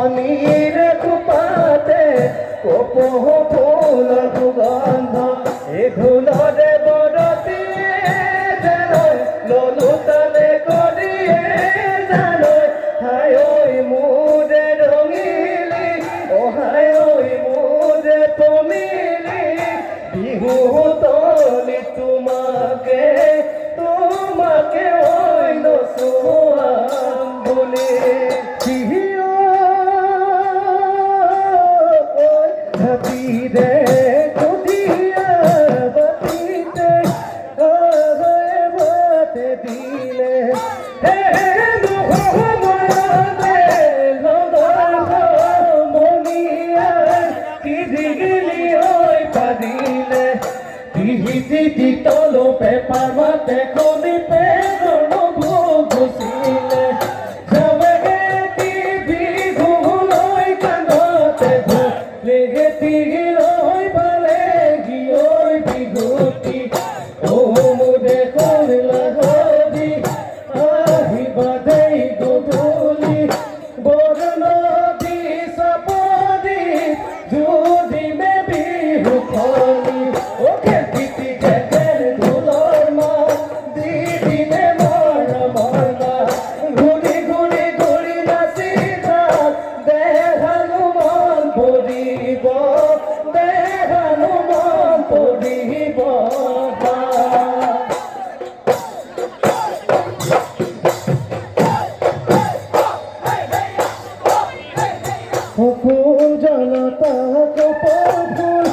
পানির কুপাতে কপহ ফুল সুগন্ধ এ ধুলরে বরতি যেন ললুতালে করিয়ে জানো হায় ওই মুরে রঙিলি ও হায় ওই মুরে পমিলি বিহু তলি তোমাকে তোমাকে ওই নসুয়াম বলে হাতিরে কুদিয়া বাতিতে হয়ে বাতে দিলে হে মোহমদে মনিয়া কি দিগলি ওই পাদিলে দিহিতি তলো পেপার মাতে কোনি পে গনো ঘুষিলে জমগে টিভি ঘুমলোই কান্দতে লেগে তিগিলই পালে গিয়ই বিগুতি ও মুদে করলা হদি আহিবা দেই গধূলি বরনদী সাপদি যদি মে বিহু খনি ও খেতি গেল ধুলর মা দিদি মে মারনা ঘুরি ঘুরি ঘুরি নাচিতা দেহানুমান পড়িব দেহানুমান পড়িব ফুল জনতা কপর ফুল